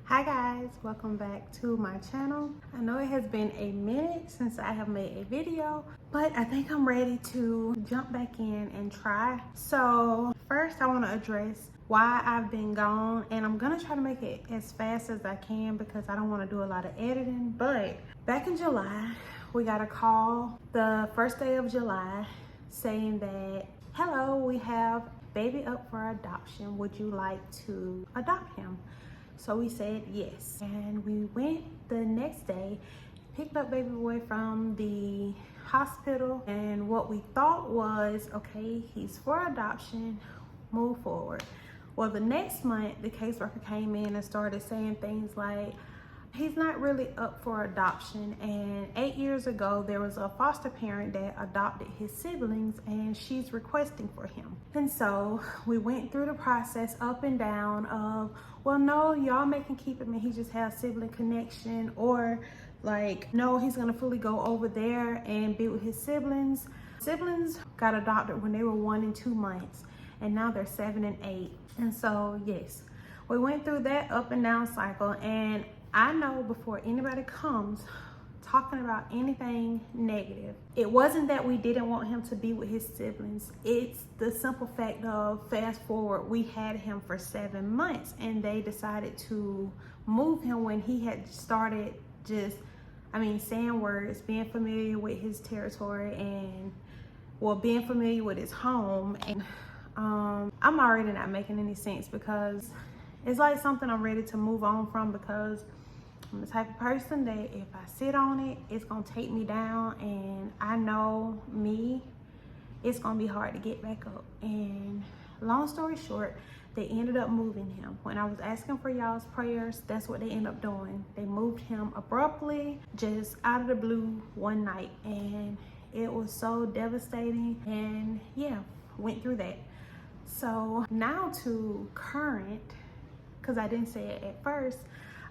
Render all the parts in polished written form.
Hi guys, welcome back to my channel. I know it has been a minute since I have made a video, but I think I'm ready to jump back in and try. So first I want to address why I've been gone, and I'm gonna try to make it as fast as I can because I don't want to do a lot of editing. But back in July, we got a call the first day of July saying that, hello, we have baby up for adoption. Would you like to adopt him? So we said yes, and we went the next day, picked up baby boy from the hospital, and what we thought was, okay, he's for adoption, move forward. Well, the next month, the caseworker came in and started saying things like, he's not really up for adoption, and 8 years ago there was a foster parent that adopted his siblings and she's requesting for him. And so we went through the process up and down of, well, no, y'all may can keep him and he just has sibling connection, or like, no, he's gonna fully go over there and be with his siblings. Siblings got adopted when they were 1 and 2 months, and now they're 7 and 8. And so yes, we went through that up and down cycle, and I know before anybody comes talking about anything negative, it wasn't that we didn't want him to be with his siblings. It's the simple fact of, fast forward, we had him for 7 months and they decided to move him when he had started just, saying words, being familiar with his territory, and well, being familiar with his home. And I'm already not making any sense because it's like something I'm ready to move on from, because I'm the type of person that if I sit on it, it's gonna take me down, and I know me, it's gonna be hard to get back up. And long story short, they ended up moving him. When I was asking for y'all's prayers, that's what they ended up doing. They moved him abruptly, just out of the blue one night, and it was so devastating. And yeah, went through that. So now to current, because I didn't say it at first,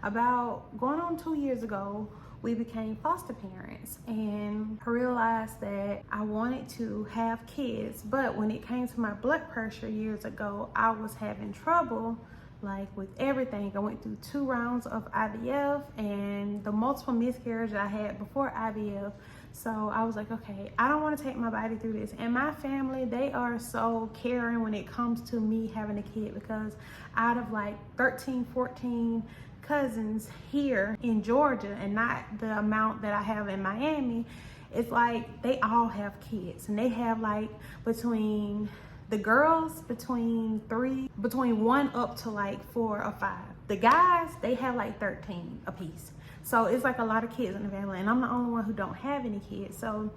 about going on 2 years ago, we became foster parents, and I realized that I wanted to have kids, but when it came to my blood pressure years ago, I was having trouble like with everything. I went through 2 rounds of IVF and the multiple miscarriages I had before IVF. So I was like, okay, I don't want to take my body through this. And my family, they are so caring when it comes to me having a kid, because out of like 13, 14 cousins here in Georgia, and not the amount that I have in Miami, it's like they all have kids, and they have like between the girls between 1 up to like 4 or 5. The guys, they have like 13 apiece. So it's like a lot of kids in the family, and I'm the only one who don't have any kids. So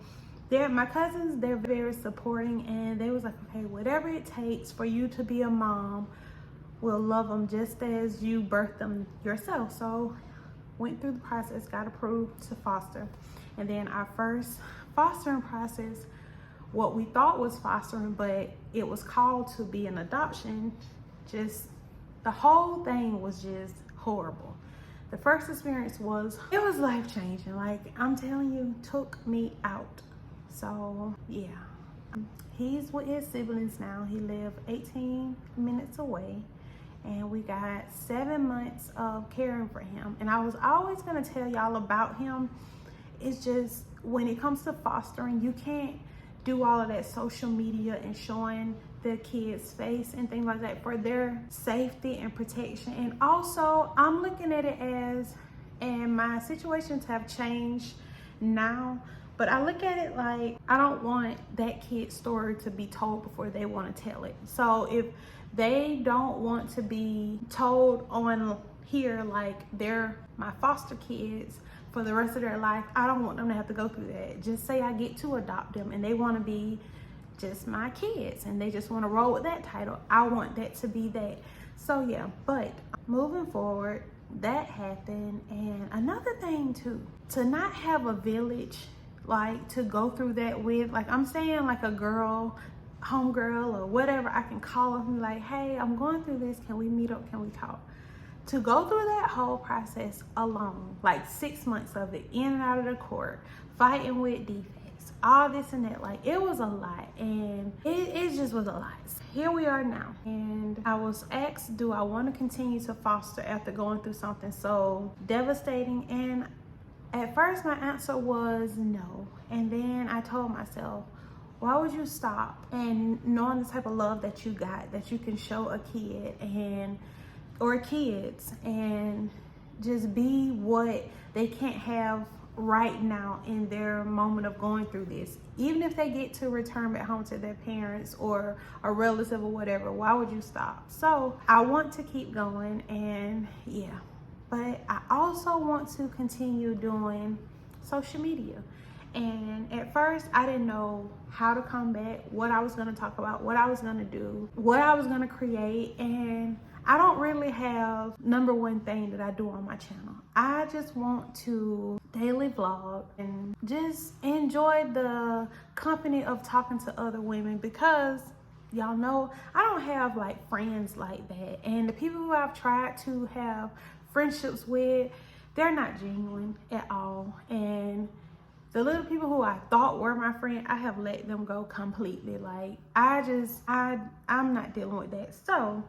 my cousins, they're very supporting, and they was like, okay, whatever it takes for you to be a mom, we'll love them just as you birthed them yourself. So went through the process, got approved to foster. And then our first fostering process, what we thought was fostering, but it was called to be an adoption. Just the whole thing was just horrible. The first experience it was life-changing. Like, I'm telling you, took me out. So yeah, he's with his siblings now. He lives 18 minutes away, and we got 7 months of caring for him. And I was always gonna tell y'all about him. It's just, when it comes to fostering, you can't do all of that social media and showing the kids' face and things like that for their safety and protection. And also, I'm looking at it as, and my situations have changed now, but I look at it like, I don't want that kid's story to be told before they want to tell it. So if they don't want to be told on here like they're my foster kids for the rest of their life, I don't want them to have to go through that. Just say I get to adopt them and they want to be just my kids and they just want to roll with that title. I want that to be that. So yeah, but moving forward, that happened. And another thing too, to not have a village like to go through that with, like, I'm saying, like a girl, homegirl or whatever, I can call them like, hey, I'm going through this, can we meet up, can we talk? To go through that whole process alone, like 6 months of it, in and out of the court, fighting with defects, all this and that. Like, it was a lot, and it just was a lot. Here we are now, and I was asked, do I want to continue to foster after going through something so devastating? And at first my answer was no, and then I told myself, why would you stop? And knowing the type of love that you got, that you can show a kid or kids, and just be what they can't have right now in their moment of going through this. Even if they get to return back home to their parents or a relative or whatever, why would you stop? So I want to keep going, and yeah. But I also want to continue doing social media. And at first I didn't know how to come back, what I was going to talk about, what I was going to do, what I was going to create. And I don't really have number one thing that I do on my channel. I just want to daily vlog and just enjoy the company of talking to other women, because y'all know I don't have like friends like that. And the people who I've tried to have friendships with, they're not genuine at all. And the little people who I thought were my friend, I have let them go completely. Like, I'm not dealing with that. So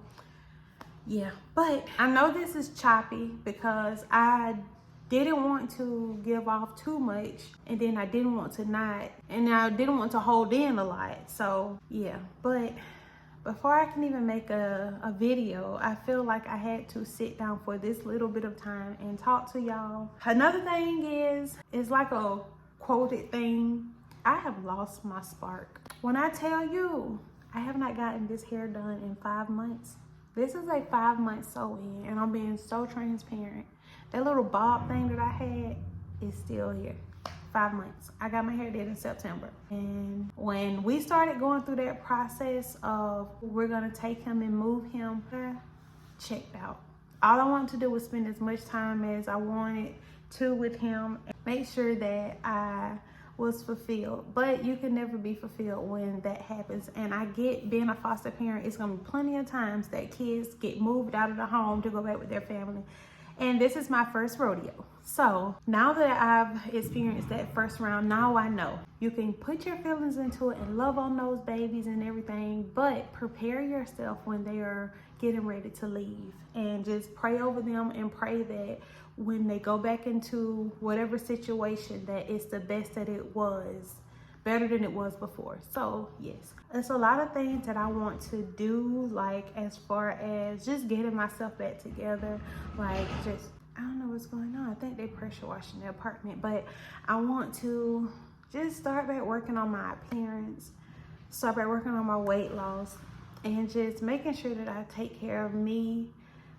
yeah, but I know this is choppy because I didn't want to give off too much, and then I didn't want to hold in a lot. So yeah, but before I can even make a video, I feel like I had to sit down for this little bit of time and talk to y'all. Another thing is, it's like a quoted thing. I have lost my spark. When I tell you, I have not gotten this hair done in 5 months. This is a 5 month sew-in, and I'm being so transparent. That little bob thing that I had is still here. 5 months. I got my hair did in September. And when we started going through that process of we're gonna take him and move him, I checked out. All I wanted to do was spend as much time as I wanted to with him and make sure that I was fulfilled. But you can never be fulfilled when that happens. And I get, being a foster parent, it's gonna be plenty of times that kids get moved out of the home to go back with their family. And this is my first rodeo. So now that I've experienced that first round, now I know you can put your feelings into it and love on those babies and everything, but prepare yourself when they are getting ready to leave, and just pray over them and pray that when they go back into whatever situation, that it's the best that it was, better than it was before. So yes, it's a lot of things that I want to do, like as far as just getting myself back together, like just, I don't know what's going on. I think they pressure washing the apartment, but I want to just start back working on my appearance, start back working on my weight loss, and just making sure that I take care of me,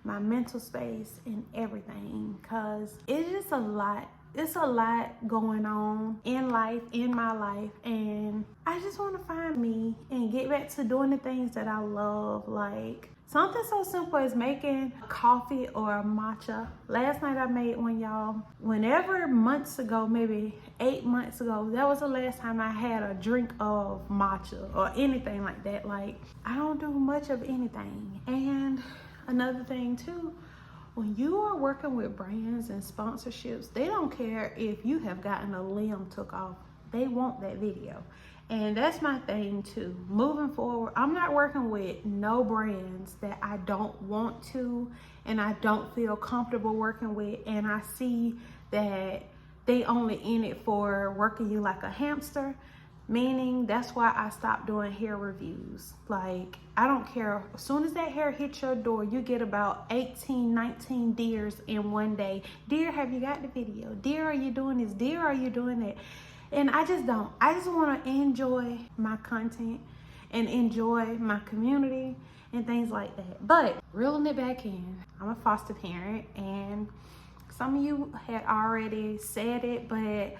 my mental space, and everything, because it's just a lot. It's a lot going on in life, in my life, and I just want to find me and get back to doing the things that I love, like something so simple as making coffee or a matcha. Last night I made one, y'all. Whenever months ago, maybe 8 months ago, that was the last time I had a drink of matcha or anything like that. Like, I don't do much of anything. And another thing too, when you are working with brands and sponsorships, they don't care if you have gotten a limb took off. They want that video. And that's my thing too. Moving forward, I'm not working with no brands that I don't want to and I don't feel comfortable working with, and I see that they only in it for working you like a hamster. Meaning, that's why I stopped doing hair reviews. Like, I don't care. As soon as that hair hits your door, you get about 18, 19 dears in one day. Dear, have you got the video? Dear, are you doing this? Dear, are you doing that? And I just don't. I just want to enjoy my content and enjoy my community and things like that. But reeling it back in, I'm a foster parent, and some of you had already said it, but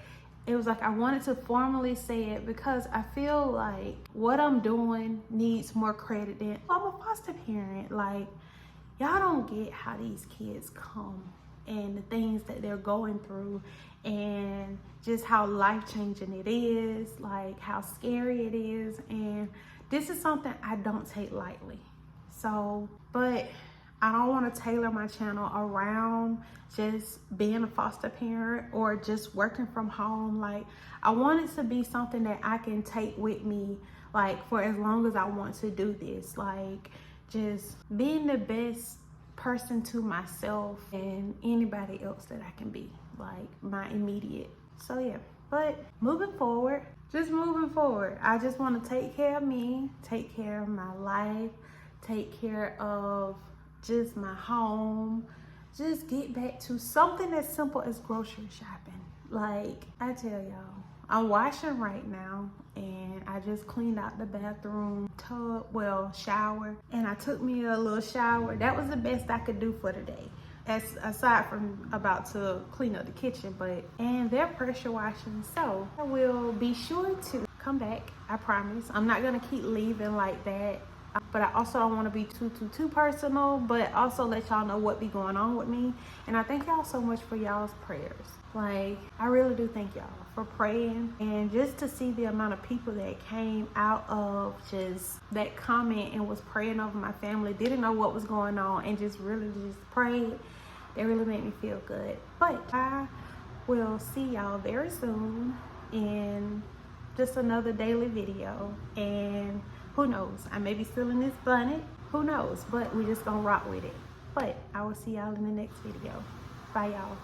it was like I wanted to formally say it because I feel like what I'm doing needs more credit than, I'm a foster parent. Like, y'all don't get how these kids come and the things that they're going through, and just how life-changing it is, like how scary it is. And this is something I don't take lightly. So, but I don't want to tailor my channel around just being a foster parent or just working from home. Like, I want it to be something that I can take with me, like, for as long as I want to do this. Like, just being the best person to myself and anybody else that I can be, like my immediate. So yeah, but moving forward, I just want to take care of me, take care of my life, take care of just my home, just get back to something as simple as grocery shopping. Like, I tell y'all, I'm washing right now, and I just cleaned out the bathroom tub, well, shower, and I took me a little shower. That was the best I could do for the day, as aside from about to clean up the kitchen. And they're pressure washing, so I will be sure to come back. I promise. I'm not gonna keep leaving like that, but I also don't want to be too personal, but also let y'all know what be going on with me. And I thank y'all so much for y'all's prayers. Like, I really do thank y'all for praying, and just to see the amount of people that came out of just that comment and was praying over my family, didn't know what was going on, and just really just prayed. It really made me feel good. But I will see y'all very soon in just another daily video, and who knows, I may be still in this bonnet, who knows, but we just gonna rock with it. But I will see y'all in the next video. Bye, y'all.